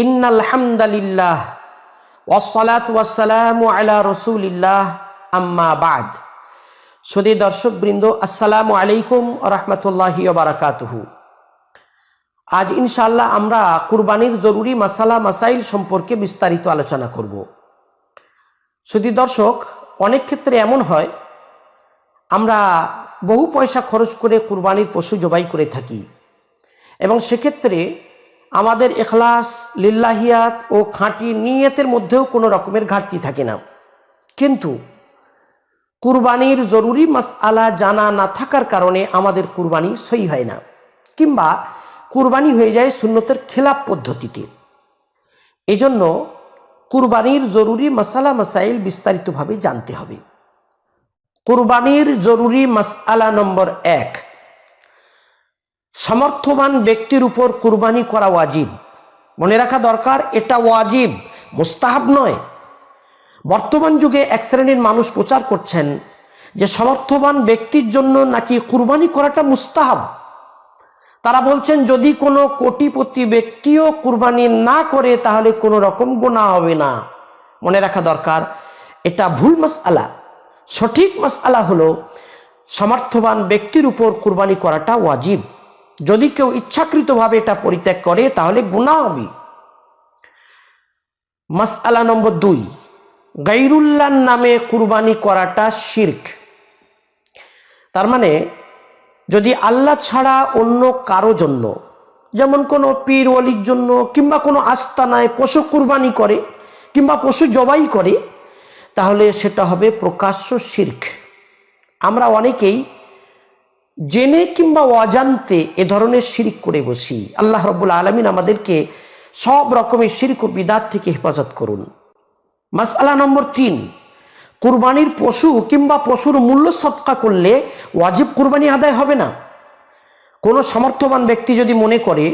ইন্নাল হামদালিল্লাহ ওয়াসসালাতু ওয়াসসালামু আলা রাসূলিল্লাহ আম্মা বাদ। সুধী দর্শকবৃন্দ, আসসালামু আলাইকুম ওয়া রাহমাতুল্লাহি ওয়া বারাকাতুহু। আজ ইনশাআল্লাহ আমরা কুরবানির জরুরি মাসালা মাসাইল সম্পর্কে বিস্তারিত আলোচনা করব। সুধী দর্শক, অনেক ক্ষেত্রে এমন হয় আমরা বহু পয়সা খরচ করে কুরবানির পশু জবাই করে থাকি এবং সেক্ষেত্রে আমাদের ইখলাস, লিল্লাহিয়াত ও খাঁটি নিয়তের মধ্যেও কোনো রকমের ঘাটতি থাকে না। কিন্তু কুরবানির জরুরি মাসআলা জানা না থাকার কারণে আমাদের কুরবানি সহি হয় না, কিংবা কুরবানি হয়ে যায় সুন্নতের খেলাফ পদ্ধতিতে। এজন্য কুরবানির জরুরি মাসালা মাসাইল বিস্তারিতভাবে জানতে হবে। কুরবানির জরুরি মাসআলা নম্বর 1, সমর্থবান ব্যক্তির উপর কুরবানি করা ওয়াজিব। মনে রাখা দরকার, এটা ওয়াজিব, মুস্তাহাব নয়। বর্তমান যুগে এক শ্রেণীর মানুষ প্রচার করছেন যে সমর্থবান ব্যক্তির জন্য নাকি কুরবানি করাটা মুস্তাহাব। তারা বলছেন যদি কোনো কোটিপতি ব্যক্তিও কুরবানি না করে তাহলে কোনো রকম গুনাহ হবে না। মনে রাখা দরকার, এটা ভুল মাসআলা। সঠিক মাসআলা হলো সমর্থবান ব্যক্তির উপর কুরবানি করাটা ওয়াজিব। যদি কেউ ইচ্ছাকৃতভাবে এটা পরিত্যাগ করে তাহলে গুনাহ হবে। মাসআলা নম্বর 2, গায়রুল্লাহর নামে কুরবানি করাটা শিরক। তার মানে যদি আল্লাহ ছাড়া অন্য কারো জন্য, যেমন কোনো পীর ওলির জন্য কিংবা কোনো আস্তানায় পশু কুরবানি করে কিংবা পশু জবাই করে, তাহলে সেটা হবে প্রকাশ্য শিরক। আমরা অনেকেই জেনে কিংবা অজান্তে এ ধরনের শিরক করে বসি। আল্লাহ রাব্বুল আলামিন আমাদেরকে সব রকমের শিরক ও বিদআত থেকে হেফাজত করুন। মাসআলা নম্বর 3, কুরবানির পশু কিংবা পশুর মূল্য সদকা করলে ওয়াজিব কুরবানি আদায় হবে না। কোনো সমর্থবান ব্যক্তি যদি মনে করে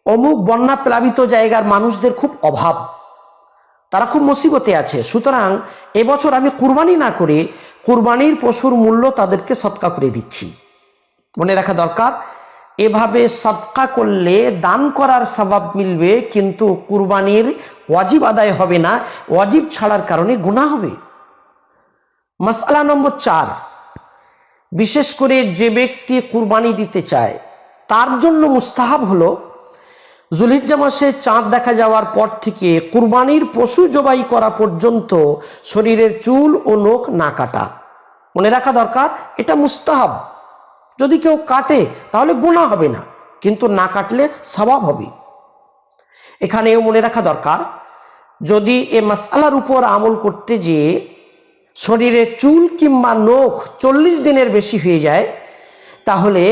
অমুক বন্যা প্লাবিত জায়গার মানুষদের খুব অভাব, তারা খুব মুসিবতে আছে, সুতরাং এবছর আমি কুরবানি না করে কুরবানির পশুর মূল্য তাদেরকে সদকা করে দিচ্ছি। মনে রাখা দরকার, এভাবে সদকা করলে দান করার সওয়াব মিলবে, কিন্তু কুরবানির ওয়াজিব আদায় হবে না, ওয়াজিব ছাড়ার কারণে গুনাহ হবে। মাসআলা নম্বর 4, বিশেষ করে যে ব্যক্তি কুরবানি দিতে চায় তার জন্য মুস্তাহাব হলো যুলহিজ্জা মাসে চাঁদ দেখা যাওয়ার পর থেকে কুরবানির পশু জবাই করা পর্যন্ত শরীরের চুল ও নখ না কাটা। মনে রাখা দরকার, এটা মুস্তাহাব। যদি কেউ কাটে তাহলে গুনাহ হবে না, কিন্তু না কাটলে সওয়াব হবে। এখানেও মনে রাখা দরকার, যদি এ মাসআলার উপর আমল করতে যেয়ে শরীরের চুল কিংবা নখ 40 দিনের বেশি হয়ে যায়, তাহলে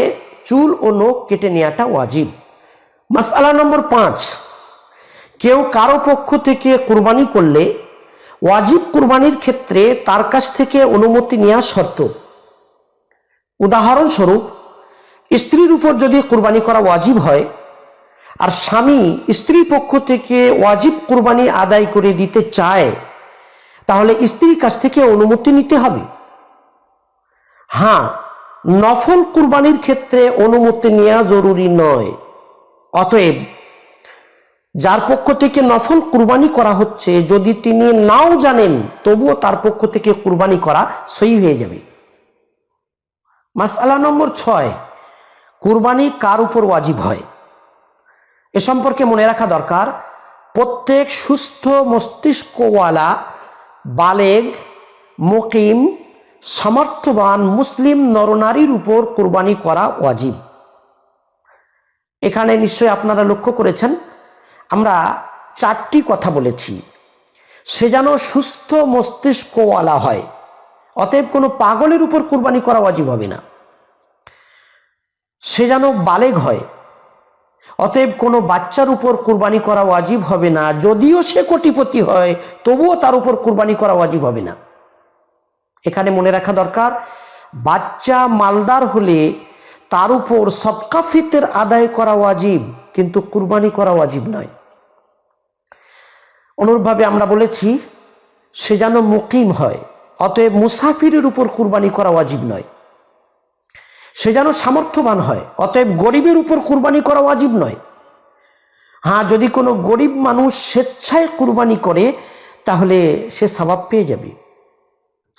চুল ও নখ কেটে নেওয়াটা ওয়াজিব। মাসআলা নম্বর 5, কেউ কারো পক্ষ থেকে কুরবানি করলে ওয়াজিব কুরবানির ক্ষেত্রে তার কাছ থেকে অনুমতি নেওয়া শর্ত। উদাহরণস্বরূপ, স্ত্রীর উপর যদি কুরবানি করা ওয়াজিব হয় আর স্বামী স্ত্রীর পক্ষ থেকে ওয়াজিব কুরবানি আদায় করে দিতে চায়, তাহলে স্ত্রীর কাছ থেকে অনুমতি নিতে হবে। হ্যাঁ, নফল কুরবানির ক্ষেত্রে অনুমতি নেওয়া জরুরি নয়। অতএব যার পক্ষ থেকে নফল কুরবানি করা হচ্ছে, যদি তিনি নাও জানেন তবুও তার পক্ষ থেকে কুরবানি করা সহি হয়ে যাবে। মাসআলা নম্বর 6, কুরবানি কার উপর ওয়াজিব হয়। এ সম্পর্কে মনে রাখা দরকার, প্রত্যেক সুস্থ মস্তিষ্কওয়ালা বালেগ মুকিম সামর্থ্যবান মুসলিম নরনারীর উপর কুরবানি করা ওয়াজিব। এখানে নিশ্চয়ই আপনারা লক্ষ্য করেছেন, আমরা 4টি কথা বলেছি। সে যেন সুস্থ মস্তিষ্কওয়ালা হয়, অতএব কোনো পাগলের উপর কুরবানি করা ওয়াজিব হবে না। সে যেন বালেগ হয়, অতএব কোনো বাচ্চার উপর কুরবানি করা ওয়াজিব হবে না। যদিও সে কোটিপতি হয় তবুও তার উপর কুরবানি করা ওয়াজিব হবে না। এখানে মনে রাখা দরকার, বাচ্চা মালদার হলে তার উপর সদকা ফিতর আদায় করা ওয়াজিব, কিন্তু কুরবানি করা ওয়াজিব নয়। অনুরূপভাবে আমরা বলেছি, সে যেন মুকিম হয়, অতএব মুসাফিরের উপর কুরবানি করা ওয়াজিব নয়। সে যেন সামর্থ্যবান হয়, অতএব গরিবের উপর কুরবানি করা ওয়াজিব নয়। হ্যাঁ, যদি কোনো গরিব মানুষ স্বেচ্ছায় কুরবানি করে তাহলে সে সওয়াব পেয়ে যাবে।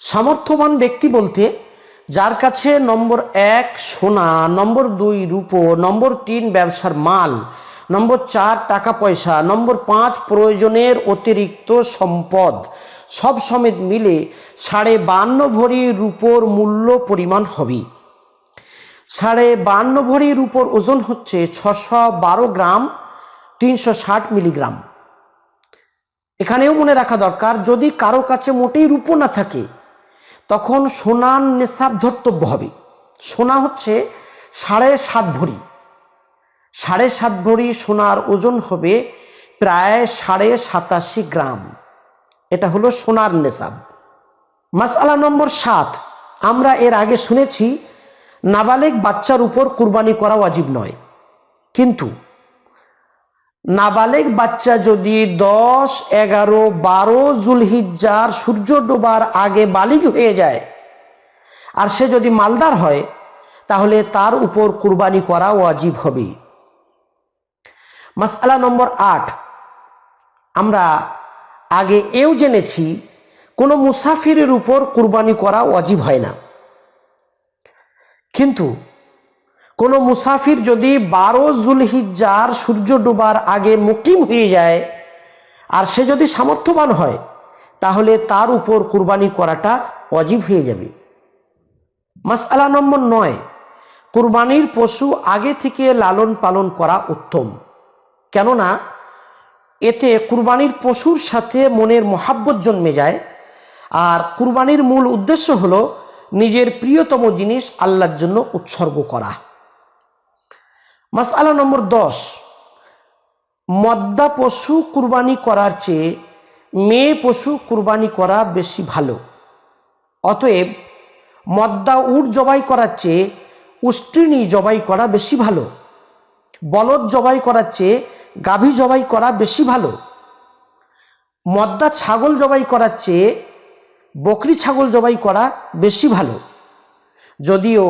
সামর্থ্যবান ব্যক্তি বলতে যার কাছে নম্বর 1 সোনা, নম্বর 2 রূপো, নম্বর 3 ব্যবসার মাল, নম্বর 4 টাকা পয়সা, নম্বর 5 প্রয়োজনের অতিরিক্ত সম্পদ, সব সমেত মিলে 52.5 ভরি রূপোর মূল্য পরিমাণ হবে। 52.5 ভরি রূপোর ওজন হচ্ছে 612 গ্রাম 360 মিলিগ্রাম। এখানেও মনে রাখা দরকার, যদি কারো কাছে মোটেই রূপো না থাকে তখন সোনার নেশাব ধর্তব্য হবে। সোনা হচ্ছে 7.5 ভরি, 7.5 ভরি সোনার ওজন হবে প্রায় 87.5 গ্রাম। এটা হলো সোনার নেশাব। মাসআলা নম্বর 7, আমরা এর আগে শুনেছি নাবালেগ বাচ্চার উপর কুরবানি করা ওয়াজিব নয়, কিন্তু নাবালেগ বাচ্চা যদি 10, 11, 12 জুলহিজ্জার সূর্য ডোবার আগে বালিগ হয়ে যায় আর সে যদি মালদার হয় তাহলে তার উপর কুরবানি করা ওয়াজিব হবে। মাসআলা নম্বর 8, আমরা আগে এও জেনেছি কোনো মুসাফিরের উপর কুরবানি করা ওয়াজিব হয় না, কিন্তু কোনো মুসাফির যদি 12 জুলহিজ্জার সূর্য ডোবার আগে মুকিম হয়ে যায় আর সে যদি সামর্থ্যবান হয় তাহলে তার উপর কুরবানি করাটা ওয়াজিব হয়ে যাবে। মাসআলা নম্বর 9, কুরবানির পশু আগে থেকে লালন পালন করা উত্তম, কেননা এতে কুরবানির পশুর সাথে মনের মহাব্বত জন্মে যায়, আর কুরবানির মূল উদ্দেশ্য হলো নিজের প্রিয়তম জিনিস আল্লাহর জন্য উৎসর্গ করা। মাসআলা নম্বর 10, মদ্দা পশু কুরবানি করার চেয়ে মেয়ে পশু কুরবানি করা বেশি ভালো। অতএব মদ্দা উট জবাই করার চেয়ে উষ্ট্রিণী জবাই করা বেশি ভালো, বলদ জবাই করার চেয়ে গাভী জবাই করা বেশি ভালো, মদ্দা ছাগল জবাই করার চেয়ে বকরি ছাগল জবাই করা বেশি ভালো। যদিও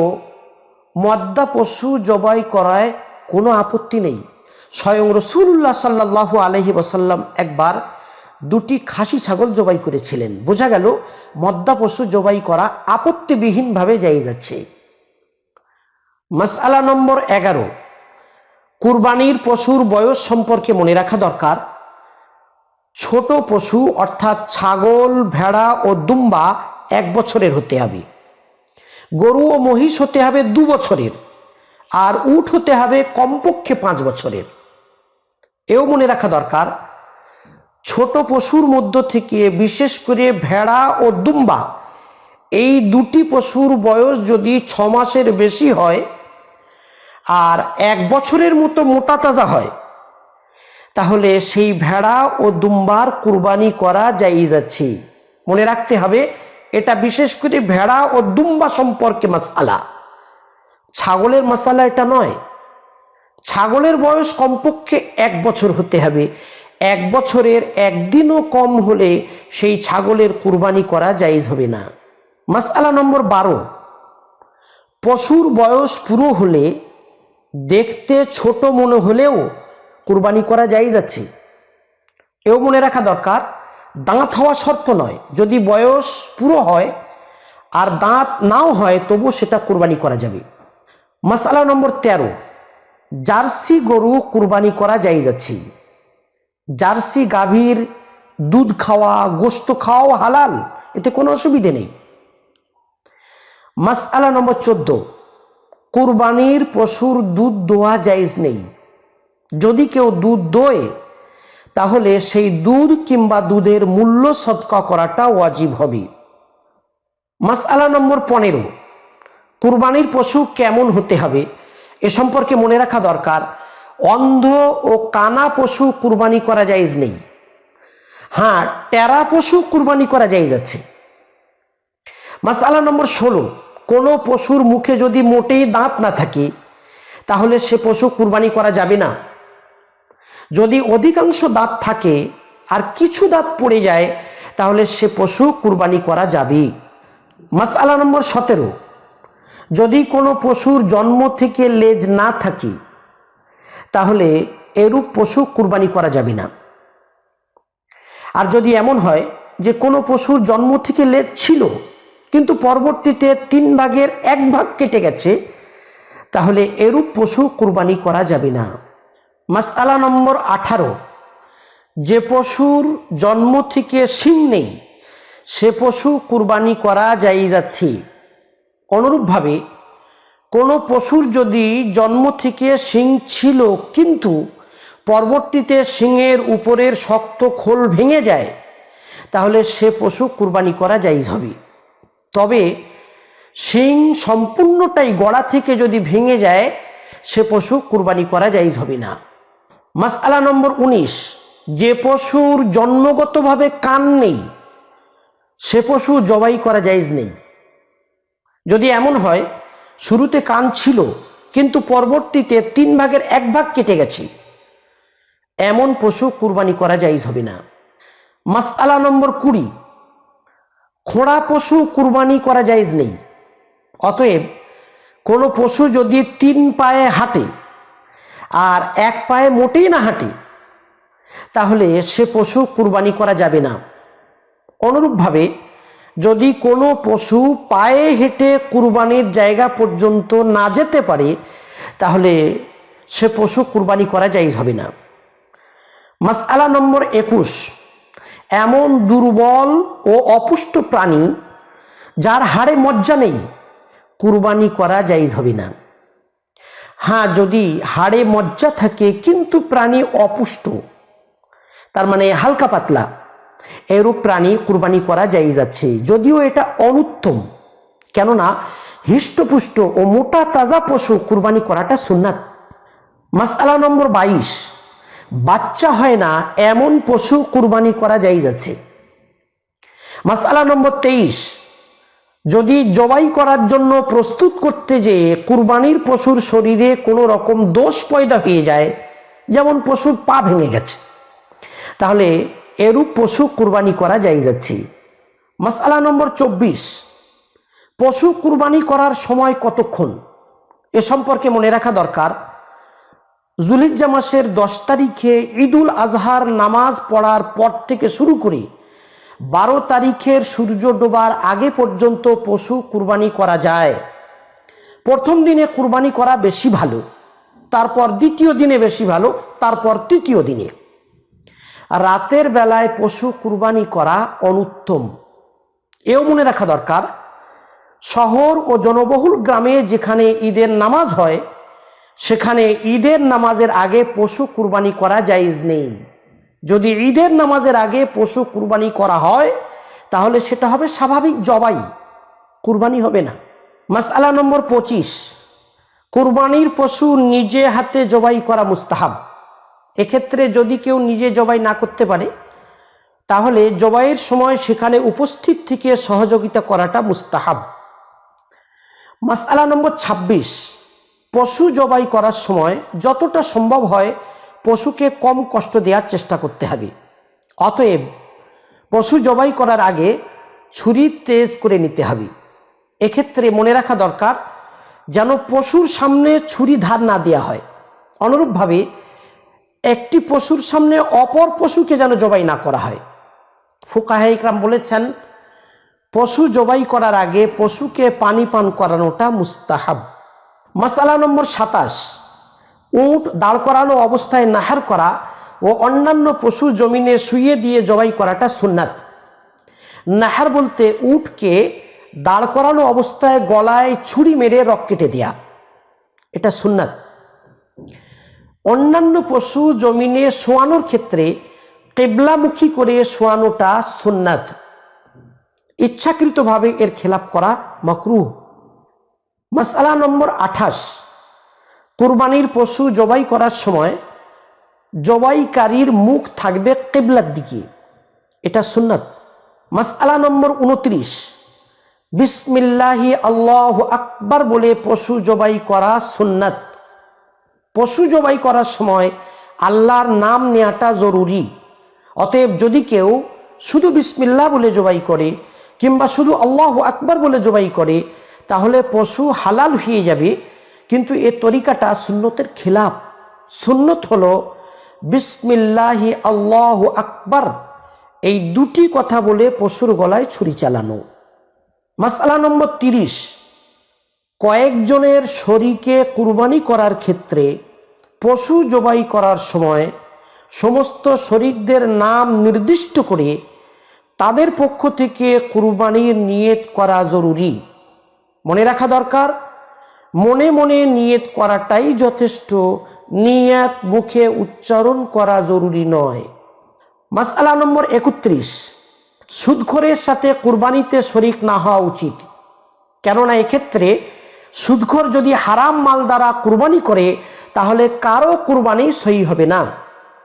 মদ্দা পশু জবাই করায় কোনো আপত্তি নেই, স্বয়ং রাসূলুল্লাহ সাল্লাল্লাহু আলাইহি ওয়াসাল্লাম একবার 2টি খাসি ছাগল জবাই করেছিলেন। বোঝা গেল মদ্দা পশু জবাই করা আপত্তিবিহীনভাবে জায়েজ যাচ্ছে। মাসআলা নম্বর 11, কুরবানির পশুর বয়স সম্পর্কে মনে রাখা দরকার। ছোট পশু অর্থাৎ ছাগল, ভেড়া ও দুম্বা 1 বছরের হতে হবে, গরু ও মহিষ হতে হবে 2 বছরের, আর উট হতে হবে কমপক্ষে 5 বছরের। এও মনে রাখা দরকার, ছোট পশুর মধ্য থেকে বিশেষ করে ভেড়া ও দুম্বা এই 2টি পশুর বয়স যদি 6 মাসের বেশি হয় আর 1 বছরের মতো মোটা তাজা হয় তাহলে সেই ভেড়া ও দুম্বার কুরবানি করা জায়েজ আছে। মনে রাখতে হবে এটা বিশেষ করে ভেড়া ও দুম্বা সম্পর্কে মাসআলা, ছাগলের মাসআলা এটা নয়। ছাগলের বয়স কমপক্ষে 1 বছর হতে হবে, 1 বছরের একদিনও কম হলে সেই ছাগলের কুরবানি করা জায়েজ হবে না। মাসআলা নম্বর 12, পশুর বয়স পুরো হলে দেখতে ছোট মনে হলেও কুরবানি করা জায়েজ আছে। এও মনে রাখা দরকার, দাঁত হওয়া শর্ত নয়, যদি বয়স পুরো হয় আর দাঁত নাও হয় তবু সেটা কুরবানি করা যাবে। মাসআলা নম্বর 13, জার্সি গরু কুরবানি করা জায়েজ আছে। জার্সি গাভীর দুধ খাওয়া, গোশত খাওয়াও হালাল, এতে কোনো অসুবিধে নেই। মাসআলা নম্বর 14, কুরবানির পশুর দুধ দোয়া জায়েজ নেই। যদি কেউ দুধ দোয় তাহলে সেই দুধ কিংবা দুধের মূল্য সদকা করাটা ওয়াজিব হবে। মাসআলা নম্বর 15, কুরবানির পশু কেমন হতে হবে এ সম্পর্কে মনে রাখা দরকার। অন্ধ ও কানা পশু কুরবানি করা জায়েজ নেই। হ্যাঁ, টেরা পশু কুরবানি করা জায়েজ আছে। মাসআলা নম্বর 16, কোনো পশুর মুখে যদি মোটেই দাঁত না থাকে তাহলে সে পশু কুরবানি করা যাবে না। যদি অধিকাংশ দাঁত থাকে আর কিছু দাঁত পড়ে যায় তাহলে সে পশু কুরবানি করা যাবে। মাসআলা নম্বর 17, যদি কোনো পশুর জন্ম থেকে লেজ না থাকে তাহলে এরূপ পশু কুরবানি করা যাবে না। আর যদি এমন হয় যে কোনো পশুর জন্ম থেকে লেজ ছিল কিন্তু পরবর্তীতে 3 ভাগের 1 ভাগ কেটে গেছে, তাহলে এরূপ পশু কুরবানি করা যাবে না। মাসআলা নম্বর 18, যে পশুর জন্ম থেকে শিং নেই সে পশু কুরবানি করা জায়েজ আছে। অনুরূপভাবে কোনো পশুর যদি জন্ম থেকে শিং ছিল কিন্তু পরবর্তীতে শিংয়ের উপরের শক্ত খোল ভেঙে যায়, তাহলে সে পশু কুরবানি করা জায়েজ হবে। তবে শিং সম্পূর্ণটাই গড়া থেকে যদি ভেঙে যায় সে পশু কুরবানি করা জায়েজ হবে না। মাসআলা নম্বর 19, যে পশুর জন্মগতভাবে কান নেই সে পশু জবাই করা জায়েজ নেই। যদি এমন হয় শুরুতে কান ছিল কিন্তু পরবর্তীতে 3 ভাগের 1 ভাগ কেটে গেছে, এমন পশু কুরবানি করা জায়েজ হবে না। মাসআলা নম্বর 20, খোঁড়া পশু কুরবানি করা জায়েজ নেই। অতএব কোনো পশু যদি 3 পায়ে হাঁটে আর 1 পায়ে মোটেই না হাঁটে, তাহলে সে পশু কুরবানি করা যাবে না। অনুরূপভাবে যদি কোনো পশু পায়ে হেঁটে কুরবানির জায়গা পর্যন্ত না যেতে পারে, তাহলে সে পশু কুরবানি করা জায়েজ হবে না। মাসআলা নম্বর 21, এমন দুর্বল ও অপুষ্ট প্রাণী যার হাড়ে মজ্জা নেই কুরবানি করা জায়েজ হবে না। হ্যাঁ, যদি হাড়ে মজ্জা থাকে কিন্তু প্রাণী অপুষ্ট, তার মানে হালকা পাতলা, এরূপ প্রাণী কুরবানি করা জায়েজ আছে, যদিও এটা অনুত্তম। কেননা হৃষ্টপুষ্ট ও মোটা তাজা পশু কুরবানি করাটা সুন্নাত। মাসআলা নম্বর 22, বাচ্চা হয় না এমন পশু কুরবানি করা জায়েজ আছে। মাসআলা নম্বর 23, যদি জবাই করার জন্য প্রস্তুত করতে যেয়ে কুরবানির পশুর শরীরে কোনো রকম দোষ পয়দা হয়ে যায়, যেমন পশুর পা ভেঙে গেছে, তাহলে এরূপ পশু কুরবানি করা জায়েজ আছে। মাসআলা নম্বর 24, পশু কুরবানি করার সময় কতক্ষণ এ সম্পর্কে মনে রাখা দরকার। যুলহিজ্জা মাসের 10 তারিখে ঈদুল আজহার নামাজ পড়ার পর থেকে শুরু করে 12 তারিখের সূর্য ডোবার আগে পর্যন্ত পশু কুরবানি করা যায়। প্রথম দিনে কুরবানি করা বেশি ভালো, তারপর দ্বিতীয় দিনে বেশি ভালো, তারপর তৃতীয় দিনে। রাতের বেলায় পশু কুরবানি করা অনুত্তম। এও মনে রাখা দরকার, শহর ও জনবহুল গ্রামে যেখানে ঈদের নামাজ হয় সেখানে ঈদের নামাজের আগে পশু কুরবানি করা জায়েজ নেই। যদি ঈদের নামাজের আগে পশু কুরবানি করা হয় তাহলে সেটা হবে স্বাভাবিক জবাই, কুরবানি হবে না। মাসআলা নম্বর 25, কুরবানির পশু নিজে হাতে জবাই করা মুস্তাহাব। এক্ষেত্রে যদি কেউ নিজে জবাই না করতে পারে তাহলে জবাইয়ের সময় সেখানে উপস্থিত থেকে সহযোগিতা করাটা মুস্তাহাব। মাসআলা নম্বর 26, পশু জবাই করার সময় যতটা সম্ভব হয় পশুকে কম কষ্ট দেওয়ার চেষ্টা করতে হবে। অতএব পশু জবাই করার আগে ছুরি তেজ করে নিতে হবে। এক্ষেত্রে মনে রাখা দরকার যেন পশুর সামনে ছুরি ধার না দেওয়া হয়। অনুরূপভাবে একটি পশুর সামনে অপর পশুকে যেন জবাই না করা হয়। ফুকাহে ইকরাম বলেছেন, পশু জবাই করার আগে পশুকে পানি পান করানোটা মুস্তাহাব। মাসআলা নম্বর 27, উট দাঁড় করানো অবস্থায় নাহার করা ও অন্যান্য পশু জমিনে শুইয়ে দিয়ে জবাই করাটা সুন্নাত। নাহার বলতে উটকে দাঁড় করানো অবস্থায় গলায় ছুরি মেরে রক কেটে দেয়া, এটা সুন্নাত। অন্যান্য পশু জমিনে শোয়ানোর ক্ষেত্রে কিবলামুখী করে শোয়ানোটা সুন্নাত। ইচ্ছাকৃতভাবে এর খেলাপ করা মাকরুহ। মাসআলা নম্বর 28, কুরবানির পশু জবাই করার সময় জবাইকারীর মুখ থাকবে কিবলার দিকে, এটা সুন্নাত। মাসআলা নম্বর 29, বিসমিল্লাহি আল্লাহু আকবার বলে পশু জবাই করা সুন্নাত। পশু জবাই করার সময় আল্লাহর নাম নেওয়াটা জরুরি। অতএব যদি কেউ শুধু বিসমিল্লাহ বলে জবাই করে কিংবা শুধু আল্লাহু আকবার বলে জবাই করে তাহলে পশু হালাল হয়ে যাবে, কিন্তু এ তরিকাটা সুন্নতের খিলাফ। সুন্নত হলো বিসমিল্লাহি আল্লাহু আকবার, এই দুটি কথা বলে পশুর গলায় ছুরি চালানো। মাসআলা নম্বর 30, কয়েকজনের শরীকে কুরবানি করার ক্ষেত্রে পশু জবাই করার সময় সমস্ত শরীকদের নাম নির্দিষ্ট করে তাদের পক্ষ থেকে কুরবানির নিয়ত করা জরুরি। মনে রাখা দরকার, মনে মনে নিয়ত করাটাই যথেষ্ট, নিয়ত মুখে উচ্চারণ করা জরুরি নয়। মাসআলা নম্বর 31, সুদখোরের সাথে কুরবানিতে শরীক না হওয়া উচিত, কেননা এক্ষেত্রে সুদখোর যদি হারাম মাল দ্বারা কুরবানি করে তাহলে কারো কুরবানি সহি হবে না।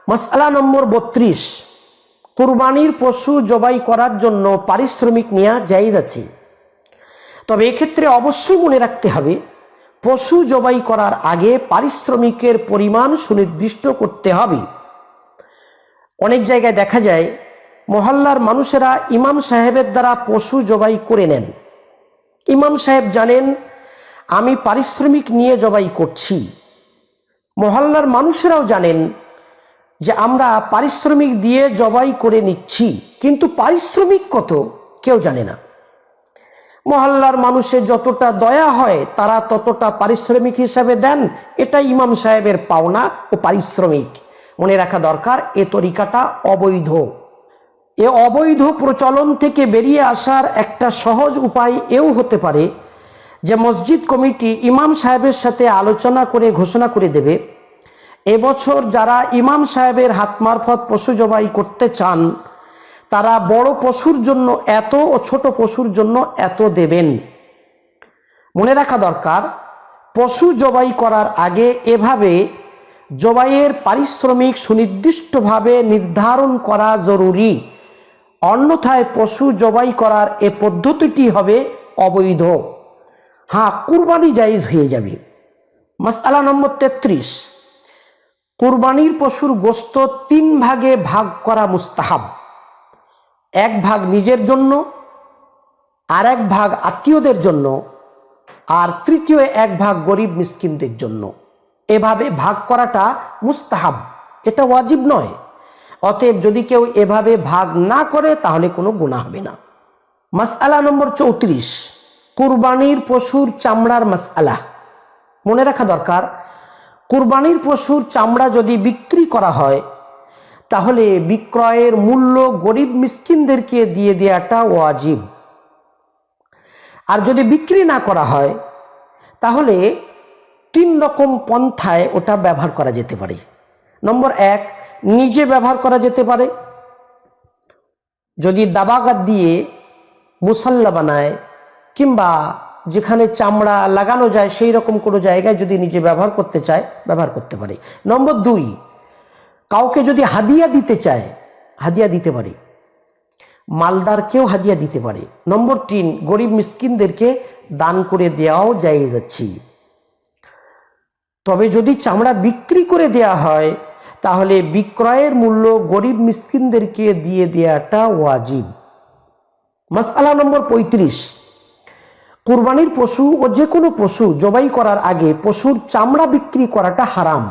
মাসআলা নম্বর 32, কুরবানির পশু জবাই করার জন্য পারিশ্রমিক নেওয়া জায়েজ আছে, তবে এক্ষেত্রে অবশ্যই মনে রাখতে হবে পশু জবাই করার আগে পারিশ্রমিকের পরিমাণ সুনির্দিষ্ট করতে হবে। অনেক জায়গায় দেখা যায় মহল্লার মানুষেরা ইমাম সাহেবের দ্বারা পশু জবাই করে নেন। ইমাম সাহেব জানেন আমি পারিশ্রমিক নিয়ে জবাই করছি, মহল্লার মানুষেরাও জানেন যে আমরা পারিশ্রমিক দিয়ে জবাই করে নিচ্ছি, কিন্তু পারিশ্রমিক কত কেউ জানে না। মহল্লার মানুষের যতটা দয়া হয় তারা ততটা পারিশ্রমিক হিসাবে দেন, এটা ইমাম সাহেবের পাওনা ও পারিশ্রমিক। মনে রাখা দরকার এ তরিকাটা অবৈধ। এ অবৈধ প্রচলন থেকে বেরিয়ে আসার একটা সহজ উপায় এও হতে পারে যে মসজিদ কমিটি ইমাম সাহেবের সাথে আলোচনা করে ঘোষণা করে দেবে এবছর যারা ইমাম সাহেবের হাত মারফত পশু জবাই করতে চান তারা বড় পশুর জন্য এত ও ছোট পশুর জন্য এত দেবেন। মনে রাখা দরকার পশু জবাই করার আগে এভাবে জবাইয়ের পারিশ্রমিক সুনির্দিষ্টভাবে নির্ধারণ করা জরুরি, অন্যথায় পশু জবাই করার এ পদ্ধতিটি হবে অবৈধ। হ্যাঁ, কুরবানি জায়েজ হয়ে যাবে। মাসআলা নম্বর 33, কুরবানির পশুর গোশত 3 ভাগে ভাগ করা মুস্তাহাব। 1 ভাগ নিজের জন্য, আর 1 ভাগ আত্মীয়দের জন্য, আর তৃতীয় 1 ভাগ গরিব মিসকিনদের জন্য। এভাবে ভাগ করাটা মুস্তাহাব, এটা ওয়াজিব নয়। অতএব যদি কেউ এভাবে ভাগ না করে তাহলে কোনো গুনাহ হবে না। মাসআলা নম্বর 34, কুরবানির পশুর চামড়ার মাসআলা। মনে রাখা দরকার কুরবানির পশুর চামড়া যদি বিক্রি করা হয় তাহলে বিক্রয়ের মূল্য গরিব মিসকিনদেরকে দিয়ে দেওয়াটা ওয়াজিব। আর যদি বিক্রি না করা হয় তাহলে 3 রকম পন্থায় ওটা ব্যবহার করা যেতে পারে। নম্বর 1, নিজে ব্যবহার করা যেতে পারে, যদি দাবাগাত দিয়ে মুসাল্লা বানায় কিংবা যেখানে চামড়া লাগানো যায় সেই রকম কোনো জায়গায় যদি নিজে ব্যবহার করতে চায় ব্যবহার করতে পারে। নম্বর 2, কাউকে যদি হাদিয়া দিতে চায় হাদিয়া দিতে পারে, মালদারকেও হাদিয়া দিতে পারে। নম্বর 3, গরিব মিসকিনদেরকে দান করে দেওয়াও জায়েজ আছে। তবে যদি চামড়া বিক্রি করে দেয়া হয় তাহলে বিক্রয়ের মূল্য গরিব মিসকিনদেরকে দিয়ে দেওয়াটা ওয়াজিব। মাসআলা নম্বর 35, কুরবানির পশু ও যে কোনো পশু জবাই করার আগে পশুর চামড়া বিক্রি করাটা হারাম।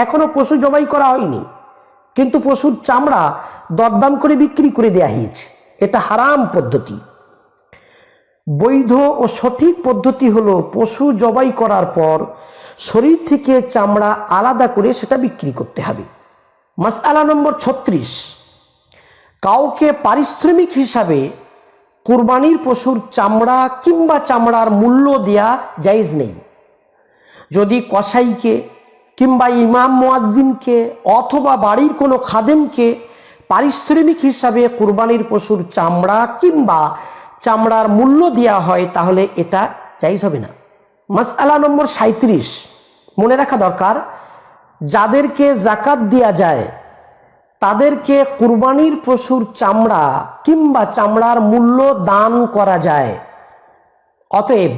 এখনো পশু জবাই করা হয়নি কিন্তু পশুর চামড়া দরদাম করে বিক্রি করে দেয়া হয়েছে, এটা হারাম পদ্ধতি। বৈধ ও সঠিক পদ্ধতি হলো পশু জবাই করার পর শরীর থেকে চামড়া আলাদা করে সেটা বিক্রি করতে হবে। মাসআলা নম্বর 36, কাউকে পারিশ্রমিক হিসাবে কুরবানির পশুর চামড়া কিংবা চামড়ার মূল্য দেয়া জায়েজ নেই। যদি কসাইকে কিংবা ইমাম মুয়াজ্জিনকে অথবা বাড়ির কোনো খাদেমকে পারিশ্রমিক হিসাবে কুরবানির পশুর চামড়া কিংবা চামড়ার মূল্য দেওয়া হয় তাহলে এটা জায়েজ হবে না। মাসআলা নম্বর 37, মনে রাখা দরকার যাদেরকে যাকাত দেয়া যায় তাদেরকে কুরবানির পশুর চামড়া কিংবা চামড়ার মূল্য দান করা যায়। অতএব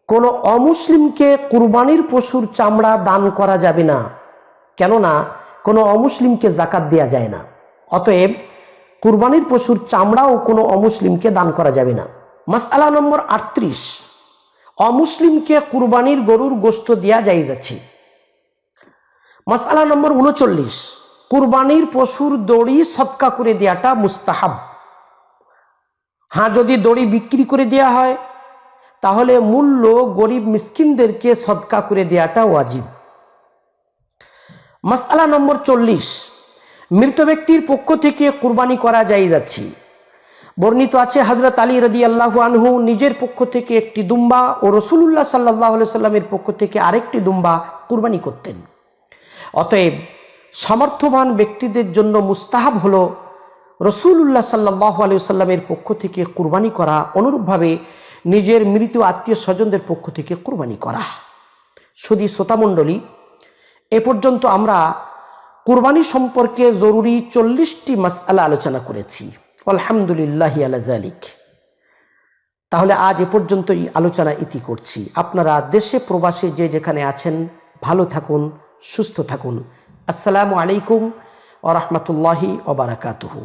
কোনো অমুসলিমকে কুরবানির পশুর চামড়া দান করা যাবে না, কেননা কোনো অমুসলিমকে যাকাত দেয়া যায় না। অতএব কুরবানির পশুর চামড়াও কোনো অমুসলিমকে দান করা যাবে না। মাসআলা নম্বর 38, অমুসলিমকে কুরবানির গরুর গোশত দেয়া জায়েজ আছে। মাসআলা নম্বর 39, কুরবানির পশুর দড়ি সদকা করে দেওয়াটা মুস্তাহাব। হ্যাঁ, যদি দড়ি বিক্রি করে দেওয়া হয় তাহলে মূল্য গরিব মিসকিনদেরকে সদকা করে দেওয়াটা ওয়াজিব। মাসআলা নম্বর 40, মৃত ব্যক্তির পক্ষ থেকে কুরবানি করা জায়েজ আছে। বর্ণিত আছে হযরত আলী রাদিয়াল্লাহু আনহু নিজের পক্ষ থেকে একটি দুম্বা ও রাসূলুল্লাহ সাল্লাল্লাহু আলাইহি সাল্লামের পক্ষ থেকে আরেকটি দুম্বা কুরবানি করতেন। অতএব সামর্থ্যবান ব্যক্তিদের জন্য মুস্তাহাব হলো রাসূলুল্লাহ সাল্লাল্লাহু আলাইহি সাল্লামের পক্ষ থেকে কুরবানি করা, অনুরূপভাবে নিজের মৃত আত্মীয় স্বজনদের পক্ষ থেকে কুরবানি করা। শুধু শ্রোতামণ্ডলী, এ পর্যন্ত আমরা কুরবানি সম্পর্কে জরুরি 40টি মাসআলা আলোচনা করেছি। আলহামদুলিল্লাহি আলা যালিক। তাহলে আজ এ পর্যন্তই আলোচনা ইতি করছি। আপনারা দেশে প্রবাসে যে যেখানে আছেন ভালো থাকুন, সুস্থ থাকুন। আসসালামু আলাইকুম ওয়া রাহমাতুল্লাহি ওয়া বারাকাতুহু।